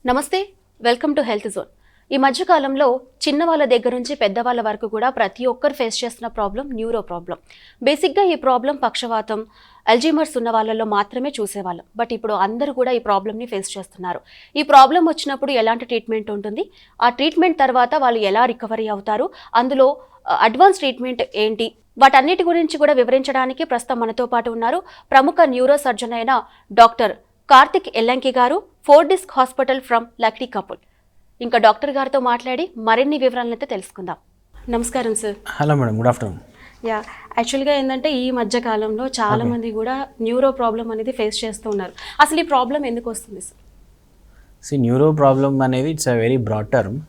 నమస్తే, welcome to health zone. ఈ మధ్యకాలంలో చిన్న వాళ్ళ దగ్గర నుంచి పెద్దవాళ్ళ వరకు కూడా ప్రతి ఒక్కరు ఫేస్ చేస్తున్న ప్రాబ్లం న్యూరో ప్రాబ్లం. బేసిక్గా ఈ ప్రాబ్లం పక్షవాతం, అల్జీమర్స్ ఉన్న వాళ్ళలో మాత్రమే చూసేవాళ్ళం. బట్ ఇప్పుడు అందరూ కూడా ఈ ప్రాబ్లమ్ని ఫేస్ చేస్తున్నారు. ఈ ప్రాబ్లం వచ్చినప్పుడు ఎలాంటి ట్రీట్మెంట్ ఉంటుంది, ఆ ట్రీట్మెంట్ తర్వాత వాళ్ళు ఎలా రికవరీ అవుతారు, అందులో అడ్వాన్స్ ట్రీట్మెంట్ ఏంటి, వాటన్నిటి గురించి కూడా వివరించడానికి ప్రస్తుతం మనతో పాటు ఉన్నారు ప్రముఖ న్యూరో సర్జన్ అయిన డాక్టర్ కార్తిక్ ఎల్లంకి గారు, 4 Disc hospital from Lakdi couple. ఇంకా డాక్టర్ గారితో మాట్లాడి మరిన్ని వివరాలనైతే తెలుసుకుందాం. నమస్కారం sir. Hello madam, good afternoon. యాక్చువల్గా ఏంటంటే ఈ మధ్య కాలంలో చాలా మంది కూడా న్యూరో ప్రాబ్లం అనేది ఫేస్ చేస్తూ ఉన్నారు. అసలు ఈ ప్రాబ్లం ఎందుకు వస్తుంది సార్? న్యూరో ప్రాబ్లమ్ అనేది it's a very broad term.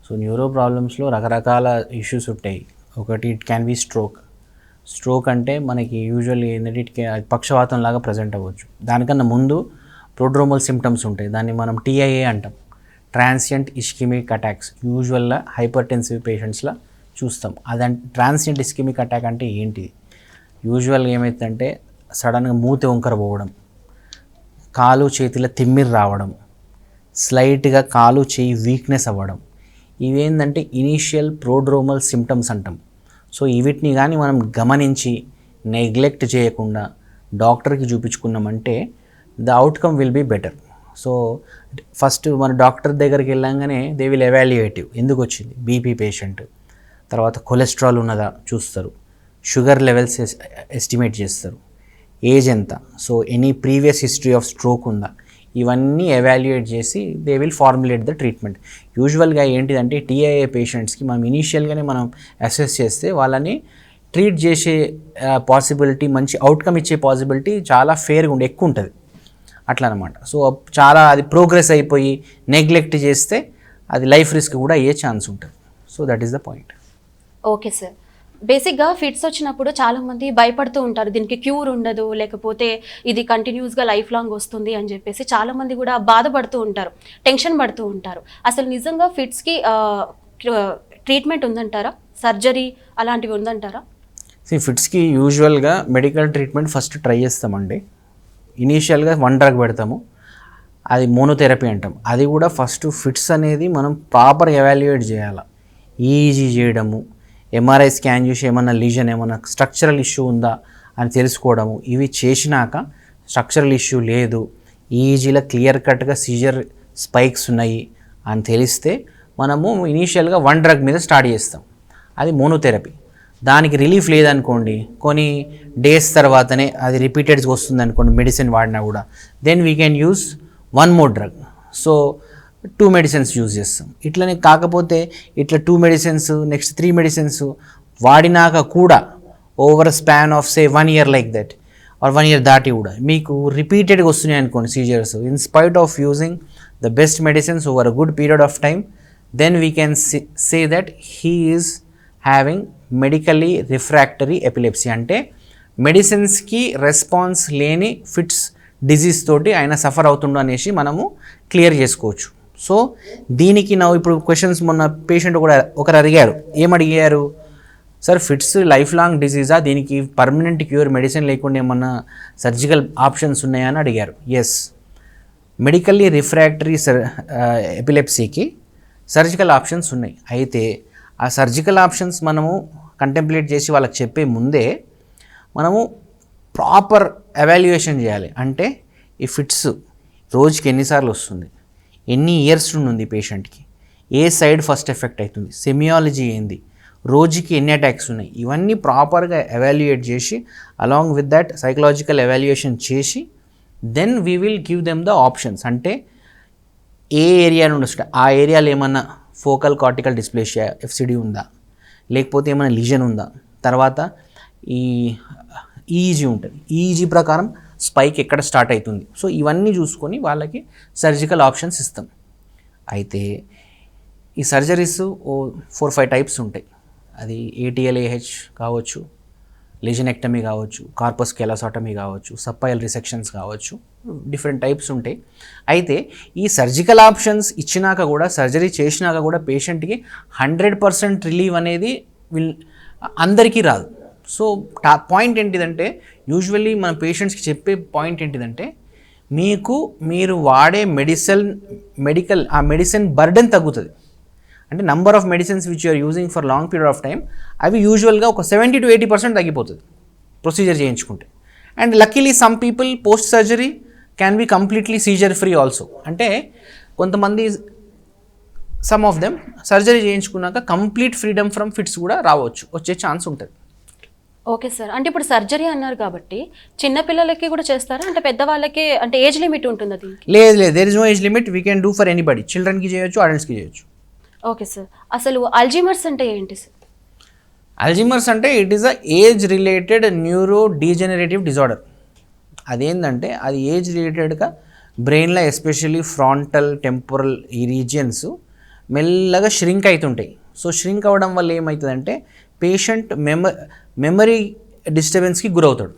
So neuro ప్రాబ్లమ్స్లో రకరకాల ఇష్యూస్ ఉంటాయి. ఒకటి ఇట్ క్యాన్ బి స్ట్రోక్ అంటే మనకి యూజువల్లీ ఏంటంటే పక్షవాతం లాగా ప్రజెంట్ అవ్వచ్చు. దానికన్నా ముందు ప్రోడ్రోమల్ సిమ్టమ్స్ ఉంటాయి. దాన్ని మనం TIA అంటాం, ట్రాన్సియంట్ ఇస్కెమిక్ అటాక్స్. యూజువల్గా హైపర్టెన్సివ్ పేషెంట్స్లో చూస్తాం. అదంటే ట్రాన్సియంట్ ఇస్కెమిక్ అటాక్ అంటే ఏంటి? యూజువల్గా ఏమవుతుందంటే సడన్గా మూతి వంకర పోవడం, కాలు చేతిలో తిమ్మిరి రావడం, స్లైట్గా కాలు చేయి వీక్నెస్ అవ్వడం, ఇవేంటంటే ఇనీషియల్ ప్రోడ్రోమల్ సిమ్టమ్స్ అంటాం. సో వీటిని కానీ మనం గమనించి నెగ్లెక్ట్ చేయకుండా డాక్టర్కి చూపించుకున్నామంటే the outcome will be better. So first మన డాక్టర్ దగ్గరికి వెళ్ళంగానే దే విల్ ఎవాల్యుయేట్ ఎందుకు వచ్చింది. బీపీ పేషెంట్, తర్వాత కొలెస్ట్రాల్ ఉన్నదా చూస్తారు, షుగర్ లెవెల్స్ ఎస్టిమేట్ చేస్తారు, ఏజ్ ఎంత, so any previous history of stroke ఉందా, ఇవన్నీ ఎవాల్యుయేట్ చేసి they will formulate the treatment. యూజువల్గా ఏంటిదంటే TIA పేషెంట్స్కి మనం ఇనీషియల్గానే మనం అసెస్ చేస్తే వాళ్ళని ట్రీట్ చేసే పాసిబిలిటీ, మంచి అవుట్కమ్ ఇచ్చే పాసిబిలిటీ చాలా ఫేర్గా ఎక్కువ ఉంటుంది అట్లా అనమాట. సో చాలా అది ప్రోగ్రెస్ అయిపోయి నెగ్లెక్ట్ చేస్తే అది లైఫ్ రిస్క్ కూడా అయ్యే ఛాన్స్ ఉంటుంది. So that is the point. Okay sir. బేసిక్గా ఫిట్స్ వచ్చినప్పుడు చాలామంది భయపడుతూ ఉంటారు, దీనికి క్యూర్ ఉండదు, లేకపోతే ఇది కంటిన్యూస్గా లైఫ్ లాంగ్ వస్తుంది అని చెప్పేసి చాలామంది కూడా బాధపడుతూ ఉంటారు, టెన్షన్ పడుతూ ఉంటారు. అసలు నిజంగా ఫిట్స్కి ట్రీట్మెంట్ ఉందంటారా? సర్జరీ అలాంటివి ఉందంటారా? ఫిట్స్కి యూజువల్గా మెడికల్ ట్రీట్మెంట్ ఫస్ట్ ట్రై చేస్తామండి. ఇనీషియల్గా 1 డ్రగ్ పెడతాము, అది మోనోథెరపీ అంటాం. అది కూడా ఫస్ట్ ఫిట్స్ అనేది మనం ప్రాపర్ ఎవాల్యుయేట్ చేయాలి. EEG చేయడము, MRI స్కాన్ చేసి ఏమన్నా లీజన్, ఏమన్నా స్ట్రక్చరల్ ఇష్యూ ఉందా అని తెలుసుకోవడము. ఇవి చేసినాక స్ట్రక్చరల్ ఇష్యూ లేదు, EEGలో క్లియర్ కట్గా సీజర్ స్పైక్స్ ఉన్నాయి అని తెలిస్తే మనము ఇనీషియల్గా 1 డ్రగ్ మీద స్టార్ట్ చేస్తాం. అది మోనోథెరపీ. దానికి రిలీఫ్ లేదనుకోండి, కొన్ని డేస్ తర్వాతనే అది రిపీటెడ్గా వస్తుంది అనుకోండి, మెడిసిన్ వాడినా కూడా, then we can use 1 more drug. So 2 medicines use చేస్తాం. ఇట్లనే కాకపోతే ఇట్లా 2 మెడిసిన్స్ నెక్స్ట్ 3 మెడిసిన్స్ వాడినాక కూడా over span of say 1 year like that or 1 year దాటి కూడా మీకు రిపీటెడ్గా వస్తున్నాయి అనుకోండి seizures, in spite of using the best medicines over a good period of time, then we can say that he is having medically refractory epilepsy. అంటే మెడిసిన్స్కి response లేని fits disease తోటి ఆయన సఫర్ అవుతుండు అనేసి మనము క్లియర్ చేసుకోవచ్చు. సో దీనికి ఇప్పుడు క్వశ్చన్స్ మొన్న పేషెంట్ కూడా ఒకరు అడిగారు, ఏమడిగారు, సార్ ఫిట్స్ లైఫ్ లాంగ్ డిజీజా, దీనికి పర్మనెంట్ క్యూర్ మెడిసిన్ లేకుండా ఏమన్నా సర్జికల్ ఆప్షన్స్ ఉన్నాయా అని అడిగారు. ఎస్, మెడికల్లీ రిఫ్రాక్టరీ ఎపిలెప్సీకి సర్జికల్ ఆప్షన్స్ ఉన్నాయి. అయితే ఆ సర్జికల్ ఆప్షన్స్ మనము కంటెంప్లేట్ చేసి వాళ్ళకి చెప్పే ముందే మనము ప్రాపర్ ఎవాల్యుయేషన్ చేయాలి. అంటే ఈ ఫిట్స్ రోజుకి ఎన్నిసార్లు వస్తుంది, ఎన్ని ఇయర్స్ నుండి ఉంది పేషెంట్కి, ఏ సైడ్ ఫస్ట్ ఎఫెక్ట్ అవుతుంది, సెమియాలజీ ఏంది, రోజుకి ఎన్ని అటాక్స్ ఉన్నాయి, ఇవన్నీ ప్రాపర్గా ఎవాల్యుయేట్ చేసి along with that psychological evaluation చేసి then we will give them the options. అంటే ఏ ఏరియా నుండి వస్తుంది, ఆ ఏరియాలో ఏమన్నా ఫోకల్ కార్టికల్ డిస్ప్లేషియా FCD ఉందా, లేకపోతే ఏమైనా లీజన్ ఉందా, తర్వాత ఈ EEG ఉంటుంది, EEG ప్రకారం స్పైక్ ఎక్కడ స్టార్ట్ అవుతుంది. సో ఇవన్నీ చూసుకొని వాళ్ళకి సర్జికల్ ఆప్షన్స్ ఇస్తాం. అయితే ఈ సర్జరీస్ 4-5 టైప్స్ ఉంటాయి. అది ATLAH కావచ్చు, లీజనెక్టమీ కావచ్చు, కార్పస్ కెలాసాటమీ కావచ్చు, సబ్పైల్ రిసెక్షన్స్ కావచ్చు, డిఫరెంట్ టైప్స్ ఉంటాయి. అయితే ఈ సర్జికల్ ఆప్షన్స్ ఇచ్చినాక కూడా, సర్జరీ చేసినాక కూడా పేషెంట్కి 100% రిలీవ్ అనేది అందరికీ రాదు. సో పాయింట్ ఏంటిదంటే, యూజువల్లీ మన పేషెంట్స్కి చెప్పే పాయింట్ ఏంటిదంటే, మీరు వాడే ఆ మెడిసిన్ బర్డెన్ తగ్గుతుంది. అంటే number of medicines which you are using for long period of time అవి యూజువల్గా ఒక 70 to 80% తగ్గిపోతుంది ప్రొసీజర్ చేయించుకుంటే. And luckily some people post surgery can be completely seizure free also. అంటే కొంతమంది సమ్ ఆఫ్ దెమ్ సర్జరీ చేయించుకున్నాక కంప్లీట్ ఫ్రీడమ్ ఫ్రమ్ ఫిట్స్ కూడా వచ్చే ఛాన్స్ ఉంటుంది. Okay sir. అంటే ఇప్పుడు సర్జరీ అన్నారు కాబట్టి చిన్నపిల్లలకి కూడా చేస్తారా, అంటే పెద్దవాళ్ళకి అంటే ఏజ్ లిమిట్ ఉంటుంది అది? లేదు, there is no age limit. We can do for anybody. చిల్డ్రన్కి చేయొచ్చు, అడల్ట్స్కి చేయొచ్చు. Okay sir. అసలు అల్జీమర్స్ అంటే ఏంటి సార్? అల్జీమర్స్ అంటే it is a age related neuro degenerative disorder. అదేంటంటే అది ఏజ్ రిలేటెడ్గా బ్రెయిన్లో ఎస్పెషల్లీ ఫ్రాంటల్ టెంపోరల్ ఈ రీజియన్స్ మెల్లగా ష్రింక్ అవుతుంటాయి. సో ష్రింక్ అవ్వడం వల్ల ఏమవుతుందంటే పేషెంట్ మెమరీ డిస్టర్బెన్స్కి గురవుతాడు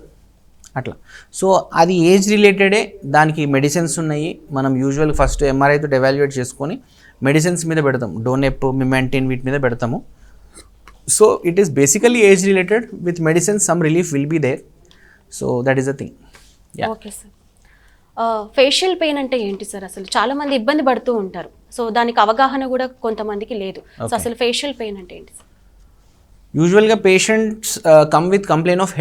అట్లా. సో అది ఏజ్ రిలేటెడే, దానికి మెడిసిన్స్ ఉన్నాయి. మనం యూజువల్ ఫస్ట్ ఎంఆర్ఐతో ఎవాల్యుయేట్ చేసుకొని మెడిసిన్స్ మీద పెడతాం, డోనెప్, మిమెంటిన్ వీటి మీద పెడతాము. So it is basically age related with medicines, some relief will be there. So that is the thing. Okay sir. Facial pain అంటే ఏంటి సార్? అసలు చాలా మంది ఇబ్బంది పడుతూ ఉంటారు. సో దానికి అవగాహన కూడా కొంతమందికి లేదు. సో అసలు ఫేషియల్ పెయిన్ అంటే ఏంటి సార్? యూజువల్గా patients come with complaint of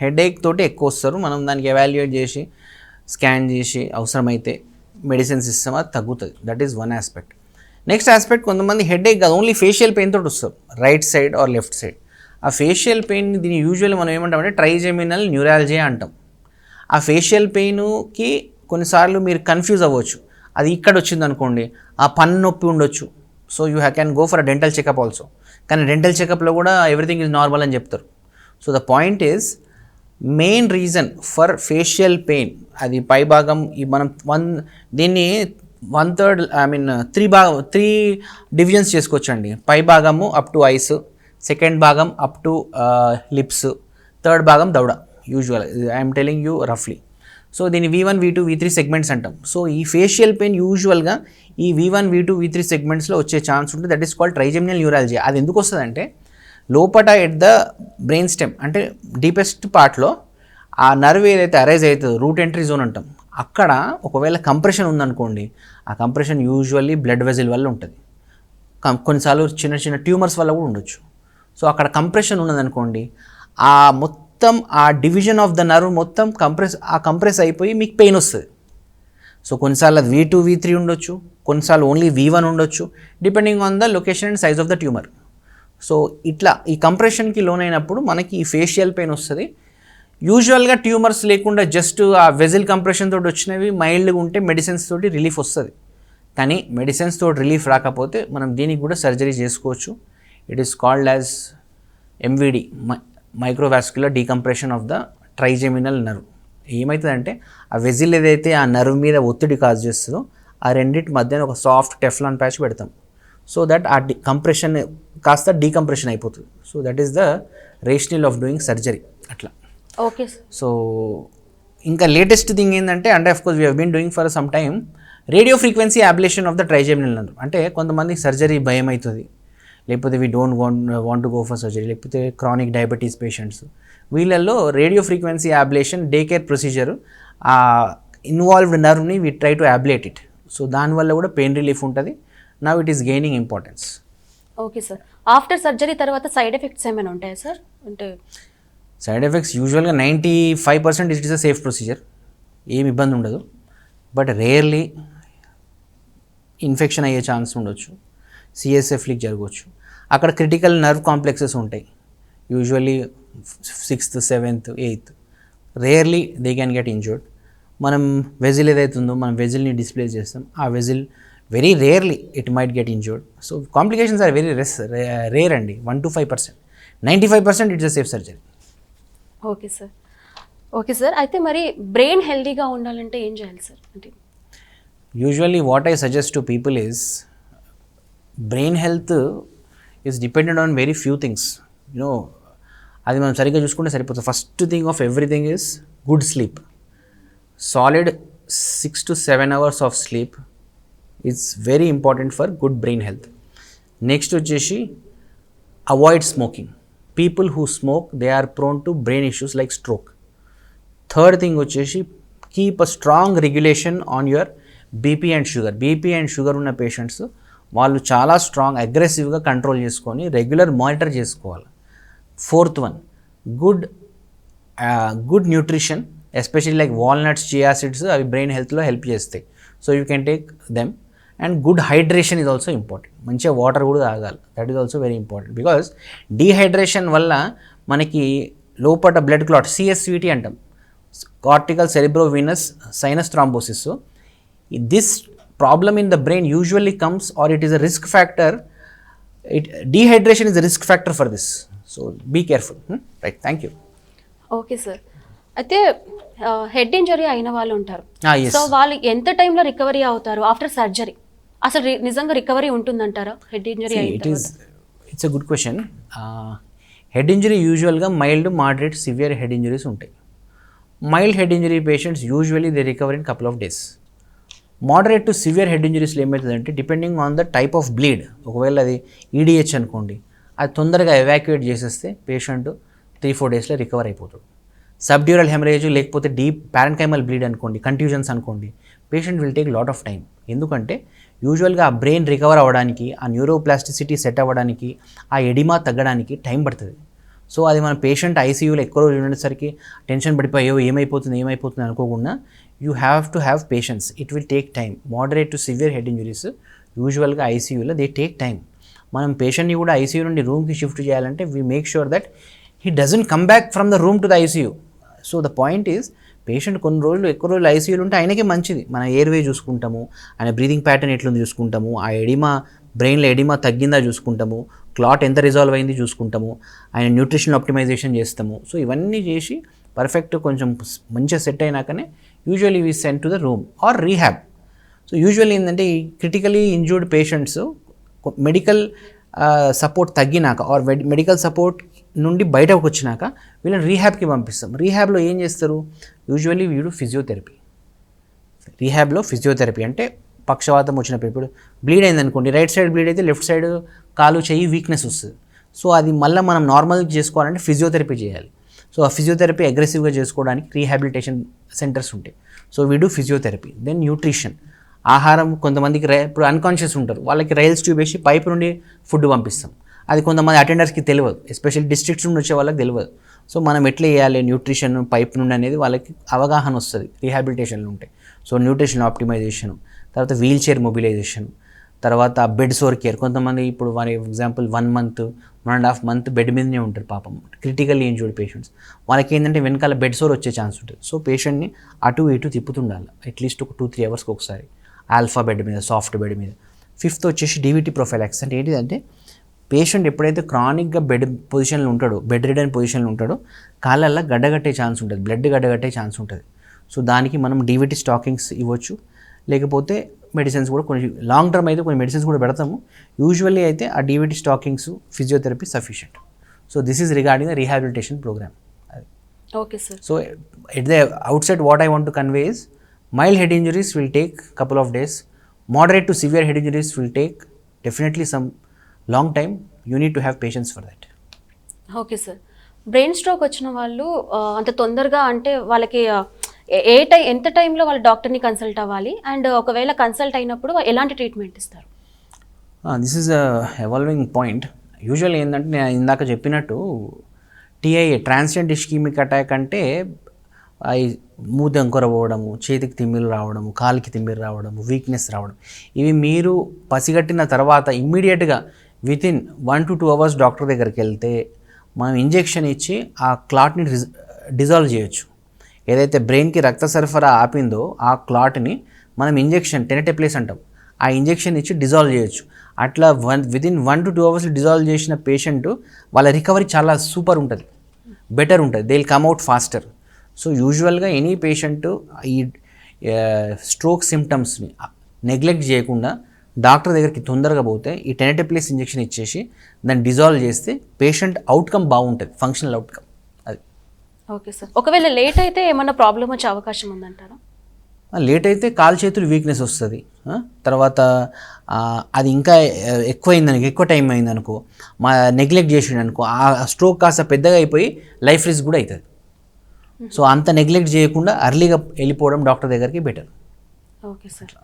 headache తోటి ఎక్కువ వస్తారు. మనం దానికి ఎవాల్యుయేట్ చేసి స్కాన్ చేసి అవసరమైతే మెడిసిన్స్ ఇస్తాం, అది తగ్గుతుంది. That is one aspect. Next aspect, కొంతమంది హెడేక్ కాదు, ఓన్లీ ఫేషియల్ పెయిన్ తోటి వస్తారు, right side or left side. ఆ ఫేషియల్ పెయిన్ దీన్ని యూజువల్లీ మనం ఏమంటామంటే ట్రైజెమినల్ న్యూరాలజియా అంటాం. ఆ ఫేషియల్ పెయిన్కి కొన్నిసార్లు మీరు కన్ఫ్యూజ్ అవ్వచ్చు. అది ఇక్కడ వచ్చింది అనుకోండి, ఆ పన్ను నొప్పి ఉండొచ్చు. So you can go for a dental checkup also. కానీ డెంటల్ చెకప్లో కూడా ఎవ్రీథింగ్ ఈజ్ నార్మల్ అని చెప్తారు. So the point is main reason for facial pain అది పై భాగం. మనం దీన్ని 1/3 3 డివిజన్స్ చేసుకోవచ్చండి. పై భాగము అప్ టు ఐస్, సెకండ్ భాగం అప్ టు లిప్స్, థర్డ్ భాగం దవడ. యూజువల్ ఐఎమ్ టెలింగ్ యూ రఫ్లీ. సో దీన్ని V1, V2, V3 సెగ్మెంట్స్ అంటాం. సో ఈ ఫేషియల్ పెయిన్ యూజువల్గా ఈ V1, V2, V3 సెగ్మెంట్స్లో వచ్చే ఛాన్స్ ఉంటుంది. That is called trigeminal neurology. అది ఎందుకు వస్తుందంటే లోపట ఎట్ ద బ్రెయిన్ స్టెమ్ అంటే డీపెస్ట్ పార్ట్లో ఆ నర్వ్ ఏదైతే అరైజ్ అవుతుందో రూట్ ఎంట్రీ జోన్ అంటాం, అక్కడ ఒకవేళ కంప్రెషన్ ఉందనుకోండి, ఆ కంప్రెషన్ యూజువల్లీ బ్లడ్ వెజిల్ వల్ల ఉంటుంది. కొన్నిసార్లు చిన్న చిన్న ట్యూమర్స్ వల్ల కూడా ఉండొచ్చు. సో అక్కడ కంప్రెషన్ ఉన్నదనుకోండి, ఆ మొత్తం ఆ డివిజన్ ఆఫ్ ద నర్వ్ మొత్తం కంప్రెస్ అయిపోయి మీకు పెయిన్ వస్తుంది. సో కొన్నిసార్లు అది V2, V3 ఉండొచ్చు, కొన్నిసార్లు ఓన్లీ V1 ఉండొచ్చు, depending on the location and size of the tumour. So ఇట్లా ఈ కంప్రెషన్కి లోనైనప్పుడు మనకి ఈ ఫేషియల్ పెయిన్ వస్తుంది. యూజువల్గా ట్యూమర్స్ లేకుండా జస్ట్ ఆ వెజిల్ కంప్రెషన్ తోటి వచ్చినవి మైల్డ్గా ఉంటే మెడిసిన్స్ తోటి రిలీఫ్ వస్తుంది. కానీ మెడిసిన్స్ తోటి రిలీఫ్ రాకపోతే మనం దీనికి కూడా సర్జరీ చేసుకోవచ్చు. It is called as MVD, మైక్రోవాస్క్యులర్ decompression of the trigeminal nerve. ఏమవుతుందంటే ఆ వెజిల్ ఏదైతే ఆ నర్వ్ మీద ఒత్తిడి కాజ్ చేస్తుందో ఆ రెండింటి మధ్యన ఒక సాఫ్ట్ టెఫ్లాన్ ప్యాచ్ పెడతాం. సో దట్ ఆ కంప్రెషన్ కాస్త డీకంప్రెషన్ అయిపోతుంది. So that is the rationale of doing surgery అట్లా. ఓకే. సో ఇంకా లేటెస్ట్ థింగ్ ఏంటంటే, అంటే of course we been doing for some time radio frequency ablation of the trigeminal nerve. అంటే కొంతమందికి సర్జరీ భయం అవుతుంది, లేకపోతే we don't want to go for surgery, లేకపోతే క్రానిక్ డయాబెటీస్ పేషెంట్స్, వీళ్ళల్లో radio frequency ablation day care procedure ఆ involved నర్వ్ని we try to ablate it. So దానివల్ల కూడా పెయిన్ రిలీఫ్ ఉంటుంది. Now it is gaining importance. Okay sir. After surgery తర్వాత side effects ఏమైనా ఉంటాయా సార్? అంటే సైడ్ ఎఫెక్ట్స్ యూజువల్గా 95% it is a safe procedure, ఏమి ఇబ్బంది ఉండదు. బట్ రేర్లీ ఇన్ఫెక్షన్ అయ్యే ఛాన్స్ ఉండొచ్చు, CSF లీక్ జరగవచ్చు. అక్కడ క్రిటికల్ నర్వ్ కాంప్లెక్సెస్ ఉంటాయి, usually 6th, 7th, 8th. Rarely they can get injured. మనం వెజిల్ ఏదైతే ఉందో మనం వెజిల్ని డిస్ప్లేస్ చేస్తాం, ఆ vessel very rarely it might get injured. So complications are very rare అండి, 1 to 5%. 95% it's a safe surgery. Okay sir. Okay sir. అయితే మరి brain హెల్దీగా ఉండాలంటే ఏం చేయాలి సార్? అంటే usually what I suggest to people is brain health is dependent on very few things. అది మనం సరిగ్గా చూసుకుంటే సరిపోతుంది. First thing of everything is good sleep. Solid 6 to 7 hours of sleep is very important for good brain health. Next వచ్చేసి avoid smoking. People who smoke they are prone to brain issues like stroke. Third thing వచ్చేసి keep a strong regulation on your BP and sugar. BP and sugar ఉన్న patients వాళ్ళు చాలా strong అగ్రెసివ్గా control చేసుకొని regular monitor చేసుకోవాలి. Fourth one, good nutrition, especially like walnuts, chia seeds, అవి brain హెల్త్లో help చేస్తాయి. So you can take them. And good hydration is also important. మంచిగా వాటర్ కూడా తాగాలి. That is also very important because dehydration వల్ల మనకి లోపల బ్లడ్ క్లాట్, CSVT అంటాం, cortical cerebrovenous sinus thrombosis. This problem in the brain usually comes, or it is a risk factor. Dehydration is a risk factor for this. So be careful. Right. Thank you. Okay sir. అయితే head injury అయిన వాళ్ళు ఉంటారు. Yes. So వాళ్ళు ఎంత టైంలో recovery అవుతారు after surgery? అసలు నిజంగా రికవరీ ఉంటుందంటారా హెడ్ ఇంజరీ అయిన తర్వాత? It's a good question. Head injury యూజువల్గా mild, moderate, severe head injuries ఉంటాయి. Mild head injury patients usually they recover in couple of days. Moderate to severe head ఇంజరీస్లో ఏమవుతుందంటే depending on the type of bleed, ఒకవేళ అది EDH అనుకోండి, అది తొందరగా evacuate చేసేస్తే పేషెంట్ 3-4 డేస్లో రికవర్ అయిపోతాడు. సబ్డ్యూరల్ హెమరేజ్ లేకపోతే డీప్ పారెన్కైమల్ బ్లీడ్ అనుకోండి, కంట్యూజన్స్ అనుకోండి, patient will take lot of time. ఎందుకంటే యూజువల్గా ఆ బ్రెయిన్ రికవర్ అవ్వడానికి, ఆ న్యూరోప్లాస్టిసిటీ సెట్ అవ్వడానికి, ఆ ఎడిమా తగ్గడానికి టైం పడుతుంది. సో అది మన పేషెంట్ ఐసీయూలో ఎక్కువ రోజులు ఉండేసరికి టెన్షన్ పడిపోయో ఏమైపోతుంది అనుకోకుండా you have to have patience. It will take time. Moderate to severe head injuries యూజువల్గా ఐసీయూలో దే టేక్ టైం. మనం పేషెంట్ని కూడా ఐసీయూ నుండి రూమ్కి షిఫ్ట్ చేయాలంటే we make sure that he doesn't come back from the room to the ICU. So the point is patient కొన్ని రోజులు ఎక్కువ రోజులు ఐసీయూలో ఉంటే ఆయనకే మంచిది. మన ఎయిర్వే చూసుకుంటాము, ఆయన బ్రీతింగ్ ప్యాటర్న్ ఎట్లుంది చూసుకుంటాము, ఆ ఎడిమా బ్రెయిన్లో ఎడిమా తగ్గిందా చూసుకుంటాము, క్లాట్ ఎంత రిజాల్వ్ అయింది చూసుకుంటాము, ఆయన న్యూట్రిషన్ ఆప్టిమైజేషన్ చేస్తాము. సో ఇవన్నీ చేసి పర్ఫెక్ట్ కొంచెం మంచిగా సెట్ అయినాకనే usually we send to the room or rehab. So usually ఏంటంటే ఈ critically injured patients medical support తగ్గినాక ఆర్ మెడికల్ సపోర్ట్ నుండి బయటకు వచ్చినాక వీళ్ళని రీహ్యాబ్కి పంపిస్తాం. రీహ్యాబ్లో ఏం చేస్తారు? యూజువల్లీ వీడు ఫిజియోథెరపీ. రీహ్యాబ్లో ఫిజియోథెరపీ అంటే పక్షవాతం వచ్చినప్పుడు, ఇప్పుడు బ్లీడ్ అయిందనుకోండి, రైట్ సైడ్ బ్లీడ్ అయితే లెఫ్ట్ సైడ్ కాలు చెయ్యి వీక్నెస్ వస్తుంది. సో అది మళ్ళీ మనం నార్మల్గా చేసుకోవాలంటే ఫిజియోథెరపీ చేయాలి. సో ఆ ఫిజియోథెరపీ అగ్రెసివ్గా చేసుకోవడానికి రీహాబిలిటేషన్ సెంటర్స్ ఉంటాయి. So we do physiotherapy. Then nutrition, ఆహారం. కొంతమందికి ఇప్పుడు అన్కాన్షియస్ ఉంటారు, వాళ్ళకి రైల్స్ ట్యూబ్ వేసి పైప్ నుండి ఫుడ్ పంపిస్తాం. అది కొంతమంది అటెండర్స్కి తెలియదు, ఎస్పెషల్లీ డిస్ట్రిక్ట్స్ నుండి వచ్చే వాళ్ళకి తెలియదు. సో మనం ఎట్లా చేయాలి న్యూట్రిషన్ పైప్ నుండి అనేది వాళ్ళకి అవగాహన వస్తుంది రీహాబిలిటేషన్లు ఉంటాయి. సో న్యూట్రిషన్ ఆప్టిమైజేషన్, తర్వాత వీల్ చైర్ మొబిలైజేషన్, తర్వాత బెడ్ సోర్ కేర్. కొంతమంది ఇప్పుడు for example 1 month, 1.5 months bed మీదనే ఉంటారు పాపం, క్రిటికల్లీ ఇంజూర్డ్ పేషెంట్స్. వాళ్ళకి ఏంటంటే వెనకాల బెడ్ సోర్ వచ్చే ఛాన్స్ ఉంటుంది. సో పేషెంట్ని అటు ఇటు తిప్పుతుండాలి అట్లీస్ట్ ఒక 2-3 hours ఒకసారి, ఆల్ఫా బెడ్ మీద, సాఫ్ట్ బెడ్ మీద. 5th వచ్చేసి DVT ప్రొఫైలాక్స్. అంటే ఏంటిదంటే పేషెంట్ ఎప్పుడైతే క్రానిక్గా బెడ్ పొజిషన్లో ఉంటాడో, బెడ్ రిడన్ పొజిషన్లో ఉంటాడో, కాళ్ళల్లో గడ్డగట్టే ఛాన్స్ ఉంటుంది, బ్లడ్ గడ్డగట్టే ఛాన్స్ ఉంటుంది. సో దానికి మనం DVT స్టాకింగ్స్ ఇవ్వచ్చు, లేకపోతే మెడిసిన్స్ కూడా కొన్ని లాంగ్ టర్మ్ అయితే కొన్ని మెడిసిన్స్ కూడా పెడతాము. యూజువల్లీ అయితే ఆ DVT stockings, physiotherapy sufficient. So this is regarding the rehabilitation programme. Okay sir. So at the outset what I want to convey is mild head injuries will take couple of days. Moderate to severe head injuries will take definitely some long time. You need to have patience for that. Okay sir. Brain stroke వచ్చిన వాళ్ళు అంత తొందరగా అంటే వాళ్ళకి ఎంత టైంలో వాళ్ళు డాక్టర్ని కన్సల్ట్ అవ్వాలి, అండ్ ఒకవేళ కన్సల్ట్ అయినప్పుడు ఎలాంటి ట్రీట్మెంట్ ఇస్తారు? This is evolving point. Usual ఏంటంటే నేను ఇందాక చెప్పినట్టు TIA, ట్రాన్సియంట్ ఇస్కీమిక్ అటాక్ అంటే మూదెంకొర పోవడము, చేతికి తిమ్మిరు రావడము, కాలికి తిమ్మిరు రావడము, వీక్నెస్ రావడం, ఇవి మీరు పసిగట్టిన తర్వాత ఇమ్మీడియట్గా వితిన్ 1 to 2 hours డాక్టర్ దగ్గరికి వెళ్తే మనం ఇంజెక్షన్ ఇచ్చి ఆ క్లాట్ని డిజాల్వ్ చేయొచ్చు. ఏదైతే బ్రెయిన్కి రక్త సరఫరా ఆపిందో ఆ క్లాట్ని మనం ఇంజెక్షన్ టెనటెప్లేస్ అంటాం, ఆ ఇంజెక్షన్ ఇచ్చి డిజాల్వ్ చేయొచ్చు. అట్లా వితిన్ 1 to 2 hours డిజాల్వ్ చేసిన పేషెంట్ వాళ్ళ రికవరీ చాలా సూపర్ ఉంటుంది, బెటర్ ఉంటుంది. They will come out faster. So యూజువల్గా ఎనీ పేషెంట్ ఈ స్ట్రోక్ సిమ్టమ్స్ని నెగ్లెక్ట్ చేయకుండా డాక్టర్ దగ్గరికి తొందరగా పోతే ఈ టెనటెప్లేస్ ఇంజెక్షన్ ఇచ్చేసి దాన్ని డిజాల్వ్ చేస్తే పేషెంట్ అవుట్కమ్ బాగుంటుంది, ఫంక్షనల్ అవుట్కమ్. అది ఓకే సార్. ఒకవేళ లేట్ అయితే ఏమన్నా ప్రాబ్లం వచ్చే అవకాశం ఉందంటారా? లేట్ అయితే కాలు చేతులు వీక్నెస్ వస్తుంది. తర్వాత అది ఇంకా ఎక్కువ టైం సో అంత నెగ్లెక్ట్ చేయకుండా అర్లీగా వెళ్ళిపోవడం డాక్టర్ దగ్గరికి బెటర్. Okay sir.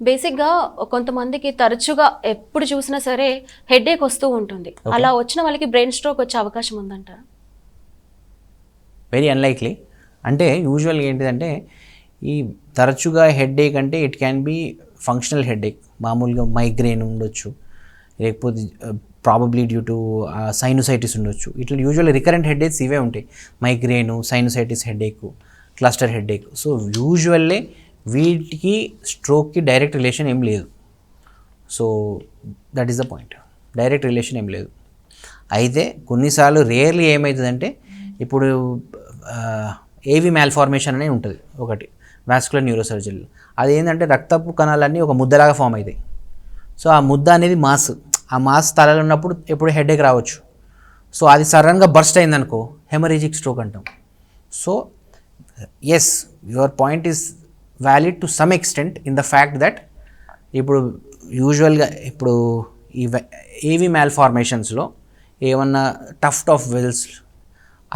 బేసిక్గా కొంతమందికి తరచుగా ఎప్పుడు చూసినా సరే హెడేక్ వస్తూ ఉంటుంది. అలా వచ్చిన వాళ్ళకి బ్రెయిన్ స్ట్రోక్ వచ్చే అవకాశం ఉందంటారా? Very unlikely. అంటే యూజువల్గా ఏంటిదంటే ఈ తరచుగా హెడేక్ అంటే it can be functional headache, మామూలుగా మైగ్రేన్ ఉండొచ్చు, లేకపోతే ప్రాబబ్లీ డ్యూ టు సైనోసైటిస్ ఉండొచ్చు. ఇట్లా యూజువల్ రికరెంట్ హెడేక్స్ ఇవే ఉంటాయి, migraine, sinusitis headache, cluster headache. So usually వీటికి స్ట్రోక్కి డైరెక్ట్ రిలేషన్ ఏం లేదు. So that is the point, direct relation ఏం లేదు. అయితే కొన్నిసార్లు రేర్లీ ఏమవుతుందంటే ఇప్పుడు ఏవి మ్యాల్ఫార్మేషన్ అనేది ఉంటుంది ఒకటి వాస్కులర్ న్యూరోసర్జరీలో. అది ఏంటంటే రక్తపు కణాలన్నీ ఒక ముద్దలాగా ఫామ్ అవుతాయి. సో ఆ ముద్ద అనేది మాస్, ఆ మాస్ తలలో ఉన్నప్పుడు ఎప్పుడు హెడేక్ రావచ్చు. సో అది సడన్గా బర్స్ట్ అయిందనుకో హెమరేజిక్ స్ట్రోక్ అంటాం. So yes, your point is valid to some extent in the fact that ఇప్పుడు యూజువల్గా ఇప్పుడు ఈ ఏవి మ్యాల్ఫార్మేషన్స్లో ఏమన్నా టఫ్ వెల్స్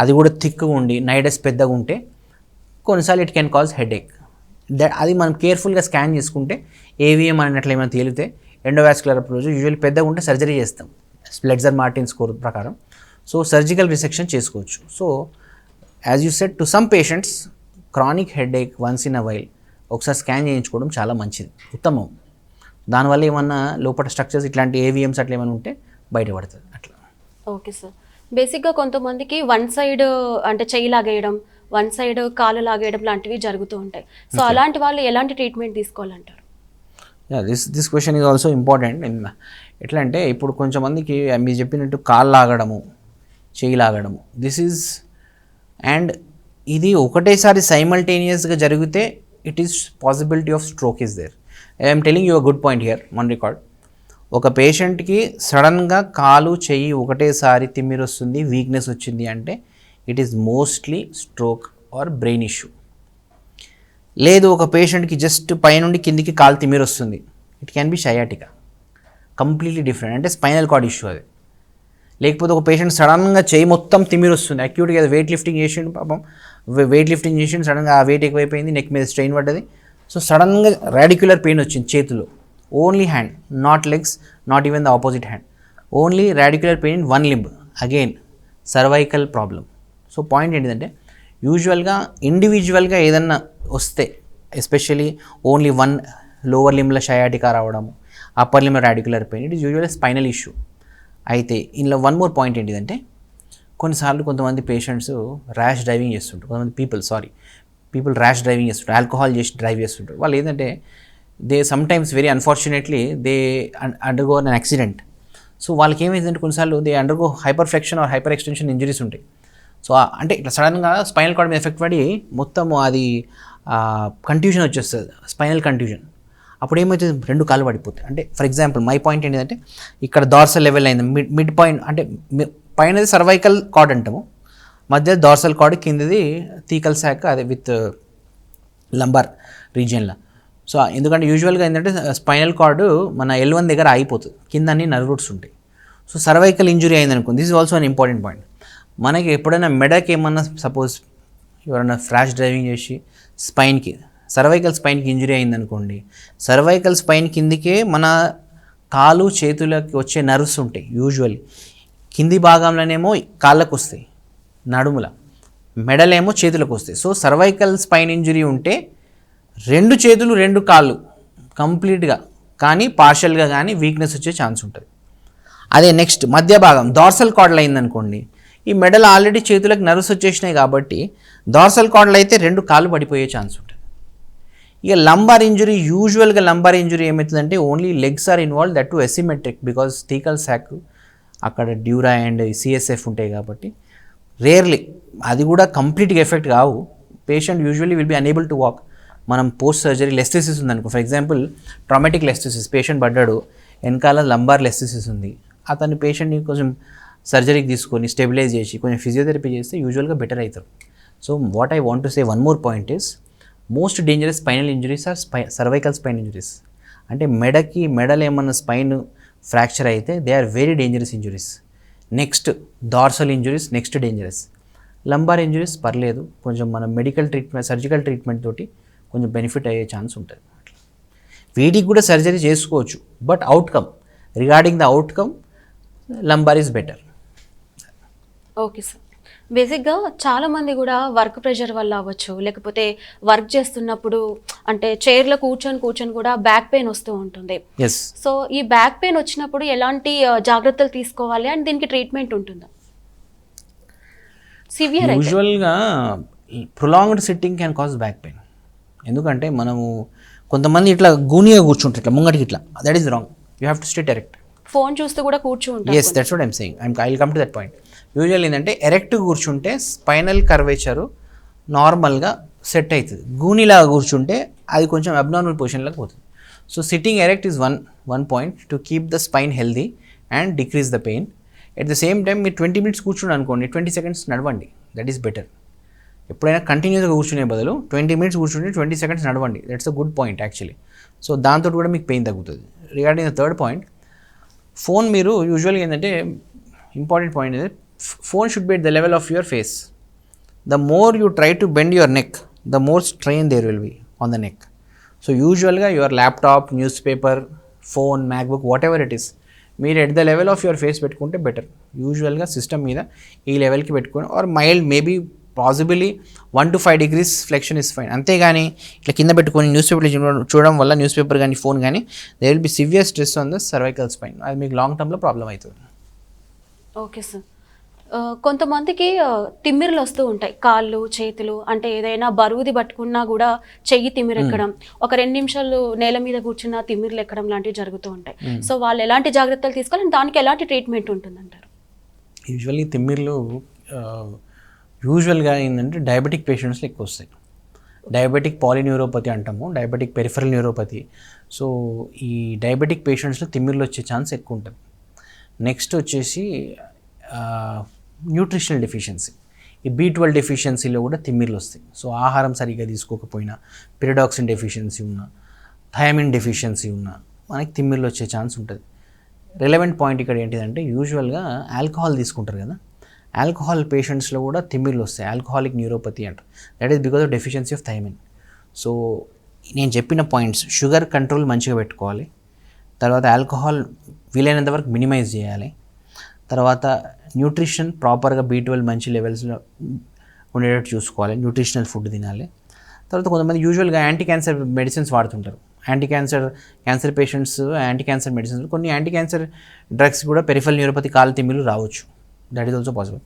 అది కూడా థిక్గా ఉండి నైడస్ పెద్దగా ఉంటే కొన్నిసార్లు ఇట్ కెన్ కాజ్ హెడేక్. అది మనం కేర్ఫుల్గా స్కాన్ చేసుకుంటే ఏవిఎం అన్నట్లు ఏమైనా తేలితే ఎండోవాస్కులర్ అప్రోచ్ యూజువల్లీ పెద్దగా ఉంటే సర్జరీ చేస్తాం స్ప్లెట్జర్ మార్టిన్ స్కోర్ ప్రకారం. సో సర్జికల్ రిసెక్షన్ చేసుకోవచ్చు. So as you said to some patients chronic headache once in a while ఒకసారి స్కాన్ చేయించుకోవడం చాలా మంచిది, ఉత్తమం. దానివల్ల ఏమన్నా లోపల స్ట్రక్చర్స్ ఇట్లాంటి ఏవిఎమ్స్ అట్లా ఏమైనా ఉంటే బయటపడుతుంది అట్లా. Okay sir. బేసిక్గా కొంతమందికి వన్ సైడ్ అంటే చెయ్యి లాగేయడం, వన్ సైడ్ కాలు లాగేయడం లాంటివి జరుగుతూ ఉంటాయి. సో అలాంటి వాళ్ళు ఎలాంటి ట్రీట్మెంట్ తీసుకోవాలంటారు? This question is also important. ఎట్లా అంటే ఇప్పుడు కొంచెం మందికి మీరు చెప్పినట్టు కాలు లాగడము, చెయ్యి లాగడము, దిస్ ఈజ్ అండ్ ఇది ఒకటేసారి సైమల్టేనియస్గా జరిగితే it is possibility of stroke is there. I'm telling you a good point here on record. ఒక పేషెంట్కి సడన్గా కాలు చెయ్యి ఒకటేసారి తిమ్మిరి వస్తుంది, వీక్నెస్ వచ్చింది అంటే it is mostly stroke or brain issue. లేదు ఒక పేషెంట్కి జస్ట్ పైనుండి కిందికి కాలు తిమ్మిరి వస్తుంది, it can be షయాటికా, completely different, అంటే స్పైనల్ కార్డ్ ఇష్యూ అది. లేకపోతే ఒక పేషెంట్ సడన్గా చెయ్యి మొత్తం తిమ్మిరి వస్తుంది, అక్యూట్గా వెయిట్ లిఫ్టింగ్ చేసిండు, పాపం వెయిట్ లిఫ్టింగ్ చేసిండు, సడన్గా ఆ వెయిట్ ఎక్కువైపోయింది, నెక్ మీద స్ట్రెయిన్ పడ్డది. సో సడన్గా రాడిక్యులర్ పెయిన్ వచ్చింది చేతిలో, only hand, not legs, not even the opposite hand, only radicular pain in one limb, again cervical problem. So point ఏంటిదంటే యూజువల్గా ఇండివిజువల్గా ఏదన్నా వస్తే, ఎస్పెషలీ ఓన్లీ వన్ లోవర్ లింబ్లో షయాటికా రావడము, అప్పర్ లింబ్లో radicular pain, it is usually spinal issue. అయితే ఇందులో వన్ మోర్ పాయింట్ ఏంటిదంటే కొన్నిసార్లు కొంతమంది పేషెంట్స్ ర్యాష్ డ్రైవింగ్ చేస్తుంటారు, కొంతమంది పీపుల్ ర్యాష్ డ్రైవింగ్ చేస్తుంటారు, ఆల్కహాల్ చేసి డ్రైవ్ చేస్తుంటారు. వాళ్ళు ఏంటంటే they sometimes very unfortunately they undergo an accident. So వాళ్ళకి ఏమైందంటే కొన్నిసార్లు they undergo hyper flexion or hyper extension injuries ఉంటాయి. సో అంటే ఇట్లా సడన్గా స్పైనల్ కార్డ్ మీద ఎఫెక్ట్ పడి మొత్తం అది కంట్యూజన్ వచ్చేస్తుంది, స్పైనల్ కంట్యూజన్. అప్పుడు ఏమవుతుంది, రెండు కాళ్ళు పడిపోతాయి. అంటే ఫర్ ఎగ్జాంపుల్ మై పాయింట్ ఏంటంటే ఇక్కడ డార్సల్ లెవెల్ అయింది, మిడ్ పాయింట్ అంటే పైనది సర్వైకల్ కార్డ్ అంటాము, మధ్య డార్సల్ కార్డ్, కిందది థీకల్ శాక్, అదే విత్ లంబార్ రీజియన్లో. సో ఎందుకంటే యూజువల్గా ఏంటంటే స్పైనల్ కార్డు మన L1 దగ్గర ఆగిపోతుంది, కింద అన్ని నర్వ్ రూట్స్ ఉంటాయి. సో సర్వైకల్ ఇంజురీ అయిందనుకోండి, this is also an important point. మనకి ఎప్పుడైనా మెడకి ఏమన్నా సపోజ్ ఎవరైనా ఫ్లాష్ డ్రైవింగ్ చేసి స్పైన్కి, సర్వైకల్ స్పైన్కి ఇంజురీ అయిందనుకోండి, సర్వైకల్ స్పైన్ కిందికే మన కాలు చేతులకి వచ్చే నర్వ్స్ ఉంటాయి. యూజువల్లీ కింది భాగంలోనేమో కాళ్ళకు వస్తాయి, నడుముల, మెడలేమో చేతులకు వస్తాయి. సో సర్వైకల్ స్పైన్ ఇంజురీ ఉంటే రెండు చేతులు రెండు కాళ్ళు కంప్లీట్గా కానీ పార్షియల్గా కానీ వీక్నెస్ వచ్చే ఛాన్స్ ఉంటుంది. అదే నెక్స్ట్ మధ్య భాగం డార్సల్ కార్డ్లో అయిందనుకోండి, ఈ మెడల్ ఆల్రెడీ చేతులకు నర్వ్స్ వచ్చేసినాయి కాబట్టి డార్సల్ కార్డ్లో అయితే రెండు కాళ్ళు పడిపోయే ఛాన్స్ ఉంటుంది. ఇక లంబార్ ఇంజురీ, యూజువల్గా లంబార్ ఇంజురీ ఏమవుతుందంటే only legs are involve, that too asymmetric, because thecal sac అక్కడ డ్యూరా అండ్ CSF ఉంటాయి కాబట్టి రేర్లీ అది కూడా కంప్లీట్గా ఎఫెక్ట్ కావు. Patient usually will be unable to walk. మనం పోస్ట్ సర్జరీ లెస్థెసిస్ ఉందనుకో, for example traumatic listhesis, patient పడ్డాడు, వెనకాల లంబార్ లెస్థెసిస్ ఉంది, అతని పేషెంట్ని కొంచెం సర్జరీకి తీసుకొని స్టెబిలైజ్ చేసి కొంచెం ఫిజియోథెరపీ చేస్తే యూజువల్గా బెటర్ అవుతారు. So what I want to say one more point is most dangerous spinal injuries are cervical spine injuries. అంటే మెడలో ఏమన్నా స్పైన్ ఫ్రాక్చర్ అయితే they are very dangerous injuries. Next dorsal injuries next dangerous. Lumbar injuries పర్లేదు, కొంచెం మనం medical treatment surgical treatment తోటి కొంచెం benefit అయ్యే ఛాన్స్ ఉంటుంది. వీటికి కూడా సర్జరీ చేసుకోవచ్చు, but outcome regarding the outcome lumbar is better. Okay sir. బేసిక్గా చాలామంది కూడా వర్క్ ప్రెషర్ వల్ల అవ్వచ్చు, లేకపోతే వర్క్ చేస్తున్నప్పుడు అంటే చైర్లో కూర్చొని కూడా బ్యాక్ పెయిన్ వస్తూ ఉంటుంది. ఎస్. సో ఈ బ్యాక్ పెయిన్ వచ్చినప్పుడు ఎలాంటి జాగ్రత్తలు తీసుకోవాలి అండ్ దీనికి ట్రీట్మెంట్ ఉంటుందా? సివియర్ యూజువల్గా prolonged sitting can cause back pain. ఎందుకంటే మనము కొంతమంది ఇట్లా గూనిగా కూర్చుంటారు, ఇట్లా ముంగటికి ఇట్లా, that is wrong. You have to state erect. Phone చూస్తూ కూడా కూర్చుంటారు. Yes, that's what I'm saying. I will come to that point. Usual ఏంటంటే ఎరెక్ట్ కూర్చుంటే స్పైనల్ కర్వేచరు నార్మల్గా సెట్ అవుతుంది. గూనిలాగా కూర్చుంటే అది కొంచెం అబ్నార్మల్ పొజిషన్లోకి పోతుంది. So sitting erect is one point to keep the spine healthy and decrease the pain. At the same time మీరు 20 minutes కూర్చుని అనుకోండి, 20 seconds నడవండి, దట్ ఈస్ బెటర్. ఎప్పుడైనా కంటిన్యూస్గా కూర్చునే బదులు 20 minutes కూర్చుని 20 seconds నడవండి, that's a good point actually. So దాంతో కూడా మీకు పెయిన్ తగ్గుతుంది. Regarding the third point, phone మీరు యూజువల్గా ఏంటంటే ఇంపార్టెంట్ పాయింట్ ఇది, phone should be at the level of your face. The more you try to bend your neck, the more strain there will be on the neck. So యూజువల్గా your laptop, newspaper, phone, MacBook, whatever it is, మీరు at the level of your face పెట్టుకుంటే better. యూజువల్గా system మీద ఈ లెవెల్కి పెట్టుకొని, are mild maybe possibly 1 to 5 degrees flexion is fine. అంతేగాని ఇట్లా కింద పెట్టుకొని న్యూస్ పేపర్ చూడడం వల్ల, న్యూస్ పేపర్ కానీ ఫోన్ కానీ, they will be severe stress on the cervical spine. అది మీకు లాంగ్ టర్మ్లో ప్రాబ్లం అవుతుంది. Okay sir. కొంతమందికి తిమ్మిర్లు వస్తూ ఉంటాయి, కాళ్ళు, చేతులు, అంటే ఏదైనా బరువుది పట్టుకున్నా కూడా చెయ్యి తిమ్మిరెక్కడం, ఒక 2 నిమిషాలు నేల మీద కూర్చున్న తిమ్మిర్లు ఎక్కడం లాంటివి జరుగుతూ ఉంటాయి. సో వాళ్ళు ఎలాంటి జాగ్రత్తలు తీసుకోవాలి, దానికి ఎలాంటి ట్రీట్మెంట్ ఉంటుందంటారు? యూజువల్లీ తిమ్మిర్లు యూజువల్గా ఏంటంటే డయాబెటిక్ పేషెంట్స్లో ఎక్కువ వస్తాయి. డయాబెటిక్ పాలిన్యూరోపతి అంటాము, డయాబెటిక్ పెరిఫరల్ న్యూరోపతి. సో ఈ డయాబెటిక్ పేషెంట్స్లో తిమ్మిర్లు వచ్చే ఛాన్స్ ఎక్కువ ఉంటుంది. నెక్స్ట్ వచ్చేసి న్యూట్రిషనల్ డెఫిషియన్సీ, ఈ B12 డెఫిషియన్సీలో కూడా తిమ్మిర్లు వస్తాయి. సో ఆహారం సరిగ్గా తీసుకోకపోయినా, పిరిడాక్సిన్ డెఫిషియన్సీ ఉన్నా, థయామిన్ డెఫిషియన్సీ ఉన్నా మనకి తిమ్మిర్లు వచ్చే ఛాన్స్ ఉంటుంది. రిలవెంట్ పాయింట్ ఇక్కడ ఏంటిదంటే, యూజువల్గా ఆల్కహాల్ తీసుకుంటారు కదా, ఆల్కహాల్ పేషెంట్స్లో కూడా తిమ్మిర్లు వస్తాయి, ఆల్కహాలిక్ న్యూరోపతి అంటారు. That is because of deficiency of thiamine. So నేను చెప్పిన పాయింట్స్, షుగర్ కంట్రోల్ మంచిగా పెట్టుకోవాలి, తర్వాత ఆల్కహాల్ వీలైనంత వరకు మినిమైజ్ చేయాలి, తర్వాత న్యూట్రిషన్ ప్రాపర్గా B12 మంచి లెవెల్స్లో ఉండేటట్టు చూసుకోవాలి, న్యూట్రిషనల్ ఫుడ్ తినాలి. తర్వాత కొంతమంది యూజువల్గా యాంటీ క్యాన్సర్ మెడిసిన్స్ వాడుతుంటారు. Cancer patients anti cancer medicines, కొన్ని యాంటీ క్యాన్సర్ డ్రగ్స్ కూడా పెరిఫరల్ న్యూరోపతి కాళ్ళ తిమ్మిర్లు రావచ్చు. That is also possible.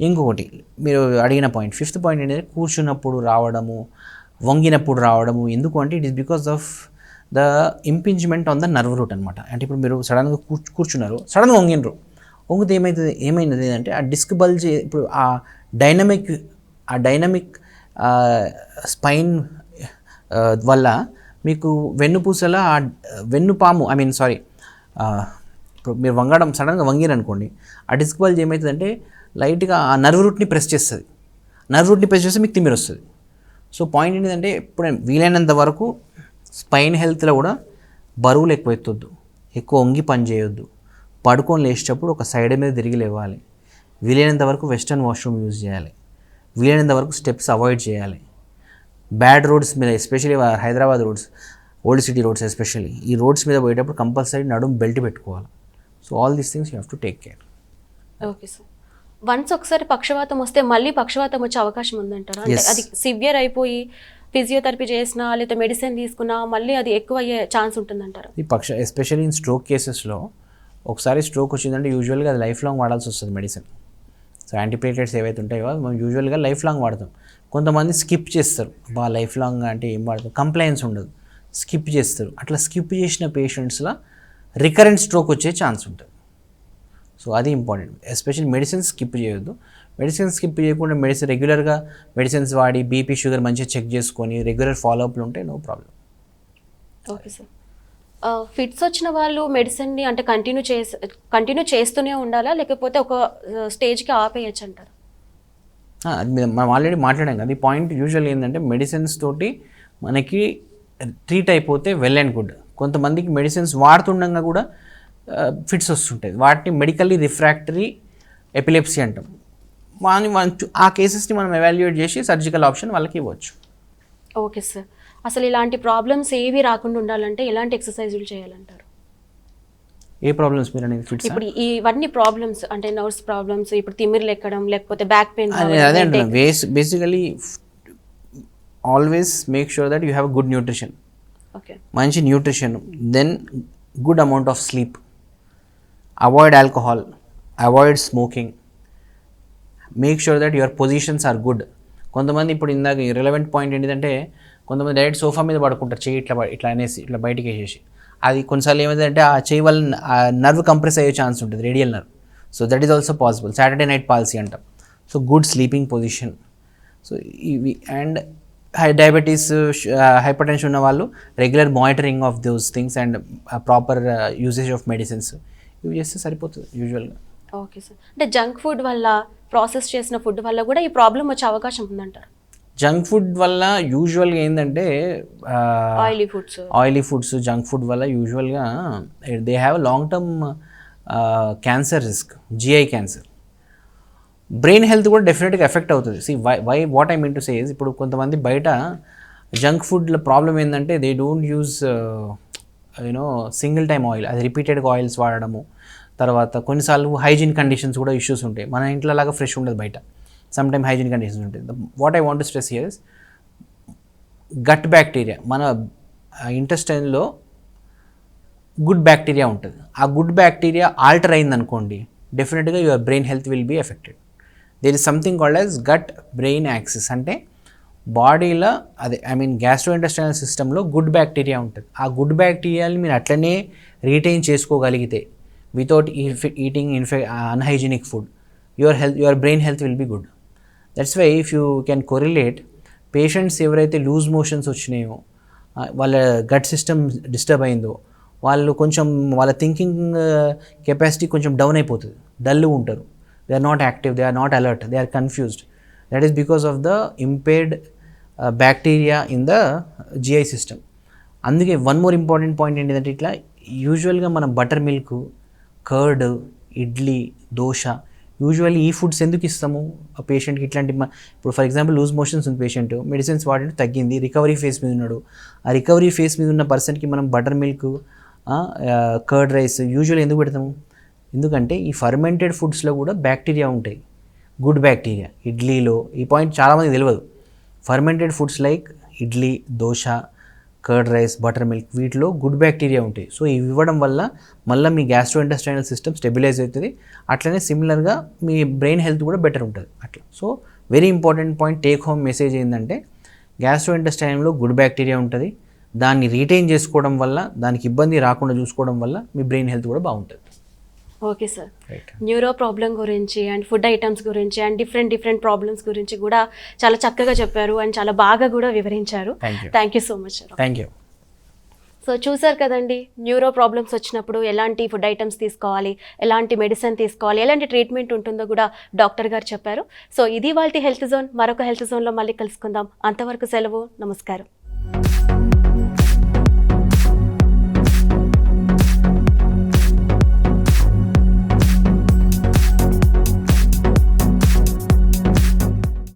ఇంకొకటి మీరు అడిగిన పాయింట్, 5th పాయింట్ ఏంటంటే కూర్చున్నప్పుడు రావడము, వంగినప్పుడు రావడము. ఎందుకు అంటే it is because of the impingement on the nerve route అనమాట. అంటే ఇప్పుడు మీరు సడన్గా కూర్చున్నారు, సడన్గా వంగినరు, వంగితే ఏమైంది అంటే ఆ డిస్క్ బల్జ్, ఇప్పుడు ఆ డైనమిక్ స్పైన్ వల్ల మీకు వెన్నుపూసల వెన్నుపాము ఇప్పుడు మీరు సడన్గా వంగిరనుకోండి, ఆ డిస్క్ బల్జ్ ఏమవుతుందంటే లైట్గా ఆ నర్వ్ రూట్ని ప్రెస్ చేస్తుంది. నర్వ్ రూట్ని ప్రెస్ చేస్తే మీకు తిమ్మిరి వస్తుంది. సో పాయింట్ ఏంటంటే ఇప్పుడు వీలైనంత వరకు స్పైన్ హెల్త్లో కూడా బరువులు ఎక్కువ ఎత్తొద్దు, ఎక్కువ వంగి పని చేయొద్దు, పడుకొని లేచేటప్పుడు ఒక సైడ్ మీద తిరిగి లేవాలి, వీలైనంత వరకు వెస్టర్న్ వాష్రూమ్ యూజ్ చేయాలి, వీలైనంత వరకు స్టెప్స్ అవాయిడ్ చేయాలి. బ్యాడ్ రోడ్స్ మీద, especially Hyderabad roads, old city roads especially, ఈ రోడ్స్ మీద పోయేటప్పుడు కంపల్సరీ నడుము బెల్ట్ పెట్టుకోవాలి. So all these things you have to take care. Okay sir. Once ఒకసారి పక్షవాతం వస్తే మళ్ళీ పక్షవాతం వచ్చే అవకాశం ఉందంటారా? అంటే అది సివియర్ అయిపోయి ఫిజియోథెరపీ చేసినా లేదా మెడిసిన్ తీసుకున్నా మళ్ళీ అది ఎక్కువ అయ్యే ఛాన్స్ ఉంటుందంటారా? ఈ ఎస్పెషల్లీ ఇన్ స్ట్రోక్ కేసెస్లో ఒకసారి స్ట్రోక్ వచ్చిందంటే యూజువల్గా అది లైఫ్ లాంగ్ వాడాల్సి వస్తుంది మెడిసిన్. సో యాంటీప్లేటెట్స్ ఏవైతే ఉంటాయో మనం యూజువల్గా లైఫ్ లాంగ్ వాడతాం. కొంతమంది స్కిప్ చేస్తారు, లైఫ్ లాంగ్ అంటే ఏం వాడతాం, కంప్లైన్స్ ఉండదు, స్కిప్ చేస్తారు. అట్లా స్కిప్ చేసిన పేషెంట్స్లో రికరెంట్ స్ట్రోక్ వచ్చే ఛాన్స్ ఉంటుంది. సో అది ఇంపార్టెంట్. ఎస్పెషల్లీ మెడిసిన్స్ స్కిప్ చేయొద్దు. మెడిసిన్స్ స్కిప్ చేయకుండా రెగ్యులర్గా మెడిసిన్స్ వాడి బీపీ, షుగర్ మంచిగా చెక్ చేసుకొని రెగ్యులర్ ఫాలోఅప్లు ఉంటే no problem. Okay sir. Fits వచ్చిన వాళ్ళు మెడిసిన్ని అంటే కంటిన్యూ చేస్తూనే ఉండాలా, లేకపోతే ఒక స్టేజ్కి ఆపేయచ్చు అంటారు? మనం ఆల్రెడీ మాట్లాడాం కదా ఈ పాయింట్. యూజువల్ ఏంటంటే మెడిసిన్స్ తోటి మనకి ట్రీట్ అయిపోతే వెల్ అండ్ గుడ్. కొంతమందికి మెడిసిన్స్ వాడుతుండగా కూడా ఫిట్స్ వస్తుంటాయి, వాటిని మెడికల్లీ రిఫ్రాక్టరీ ఎపిలెప్సీ అంటాం. ఆ కేసెస్ని మనం ఎవాల్యుయేట్ చేసి సర్జికల్ ఆప్షన్ వాళ్ళకి ఇవ్వచ్చు. Okay sir. అసలు ఇలాంటి ప్రాబ్లమ్స్ ఏవి రాకుండా ఉండాలంటే ఎలాంటి ఎక్సర్సైజులు చేయాలంటారు? ఏ ప్రాబ్లమ్స్ మీరు అనేది ఫిట్స్ ఇప్పుడు ఇవన్నీ ప్రాబ్లమ్స్ అంటే నర్వ్స్ ప్రాబ్లమ్స్, ఇప్పుడు తిమ్మిర్లు ఎక్కడం లేకపోతే బ్యాక్ పెయిన్, అదే అంటున్నా. Basically always make sure that you have good nutrition, okay, మంచి nutrition, then good amount of sleep, avoid alcohol, avoid smoking, make sure that your positions are good. కొంతమంది ఇప్పుడు ఇందాక relevant point ఏంటంటే కొంతమంది direct sofa మీద పడుకుంటారు, చెయ్యి ఇట్లా అనేసి ఇట్లా బయటికి వేసేసి. అది కొన్నిసార్లు ఏమైందంటే ఆ చెయ్యి వల్ల నర్వ్ కంప్రెస్ అయ్యే ఛాన్స్ ఉంటుంది, radial nerve. So that is also possible. Saturday night palsy అంటాం. So good sleeping position. So ఇవి అండ్ డయాబెటీస్, హైపర్ టెన్షన్ ఉన్న వాళ్ళు regular monitoring of those things and proper usage of medicines ఇవి చేస్తే సరిపోతుంది యూజువల్గా. Okay sir. అంటే junk food వల్ల, ప్రాసెస్ చేసిన ఫుడ్ వల్ల కూడా ఈ ప్రాబ్లం వచ్చే అవకాశం ఉందంటారు? జంక్ ఫుడ్ వల్ల యూజువల్గా ఏంటంటే ఆయిలీ ఫుడ్స్ జంక్ ఫుడ్ వల్ల యూజువల్గా they have long term cancer risk, GI cancer. Brain health కూడా డెఫినెట్గా ఎఫెక్ట్ అవుతుంది. See why what I mean to say is, ఇప్పుడు కొంతమంది బయట జంక్ ఫుడ్ల ప్రాబ్లం ఏంటంటే they don't use single time oil, అది రిపీటెడ్గా ఆయిల్స్ వాడడము. తర్వాత కొన్నిసార్లు హైజీన్ కండిషన్స్ కూడా ఇష్యూస్ ఉంటాయి. మన ఇంట్లో లాగా ఫ్రెష్ ఉండదు బయట, సమ్ టైమ్ హైజీన్ కండిషన్స్ ఉంటాయి. What I want to stress here is gut bacteria. మన ఇంటెస్టైన్లో గుడ్ బ్యాక్టీరియా ఉంటుంది. ఆ గుడ్ బ్యాక్టీరియా ఆల్టర్ అయిందనుకోండి, డెఫినెట్గా your brain health will be affected. There is something called as gut brain axis. అంటే బాడీలో అదే గ్యాస్ట్రో ఇంటెస్టైనల్ సిస్టంలో గుడ్ బ్యాక్టీరియా ఉంటుంది. ఆ గుడ్ బ్యాక్టీరియాని మీరు అట్లనే రీటైన్ చేసుకోగలిగితే without eating unhygienic food, your brain health will be good. That's why if you can correlate patients ఎవరైతే లూజ్ మోషన్స్ వచ్చినాయో, వాళ్ళ గట్ సిస్టమ్ డిస్టర్బ్ అయిందో, వాళ్ళు కొంచెం వాళ్ళ థింకింగ్ కెపాసిటీ కొంచెం డౌన్ అయిపోతుంది, డల్గా ఉంటారు, they are not active, they are not alert, they are confused. That is because of the impaired bacteria in the GI system. అందుకే వన్ మోర్ ఇంపార్టెంట్ పాయింట్ ఏంటంటే, ఇట్లా యూజువల్గా మనం buttermilk, curd, idli, dosa, usually ఈ foods ఎందుకు ఇస్తాము ఆ పేషెంట్కి? ఇట్లాంటి ఇప్పుడు ఫర్ ఎగ్జాంపుల్ లూజ్ మోషన్స్ ఉన్న పేషెంట్, మెడిసిన్స్ వాడి తగ్గింది, రికవరీ ఫేస్ మీద ఉన్నాడు. ఆ రికవరీ ఫేస్ మీద ఉన్న పర్సన్కి మనం buttermilk, curd rice usually ఎందుకు పెడతాము? ఎందుకంటే ఈ ఫర్మెంటెడ్ ఫుడ్స్లో కూడా బ్యాక్టీరియా ఉంటాయి, గుడ్ బ్యాక్టీరియా. ఇడ్లీలో ఈ పాయింట్ చాలామంది తెలియదు. Fermented foods like idli, dosa, curd rice, butter milk, వీటిలో గుడ్ బ్యాక్టీరియా ఉంటాయి. సో ఇవి ఇవ్వడం వల్ల మళ్ళీ మీ గ్యాస్ట్రో ఇంటెస్టైనల్ సిస్టమ్ స్టెబిలైజ్ అవుతుంది. అట్లనే సిమిలర్గా మీ బ్రెయిన్ హెల్త్ కూడా బెటర్ ఉంటుంది అట్లా. So very important point, take home message ఏంటంటే, గ్యాస్ట్రో ఇంటెస్టైనల్లో గుడ్ బ్యాక్టీరియా ఉంటుంది. దాన్ని రీటైన్ చేసుకోవడం వల్ల, దానికి ఇబ్బంది రాకుండా చూసుకోవడం వల్ల మీ బ్రెయిన్ హెల్త్ కూడా బాగుంటుంది. Okay sir. న్యూరో ప్రాబ్లం గురించి అండ్ ఫుడ్ ఐటమ్స్ గురించి అండ్ డిఫరెంట్ ప్రాబ్లమ్స్ గురించి కూడా చాలా చక్కగా చెప్పారు అండ్ చాలా బాగా కూడా వివరించారు. Thank you so much sir. Thank you. So చూసారు కదండి, న్యూరో ప్రాబ్లమ్స్ వచ్చినప్పుడు ఎలాంటి ఫుడ్ ఐటమ్స్ తీసుకోవాలి, ఎలాంటి మెడిసిన్ తీసుకోవాలి, ఎలాంటి ట్రీట్మెంట్ ఉంటుందో కూడా డాక్టర్ గారు చెప్పారు. సో ఇది వాళ్ళ హెల్త్ జోన్. మరొక హెల్త్ జోన్లో మళ్ళీ కలుసుకుందాం. అంతవరకు సెలవు. నమస్కారం.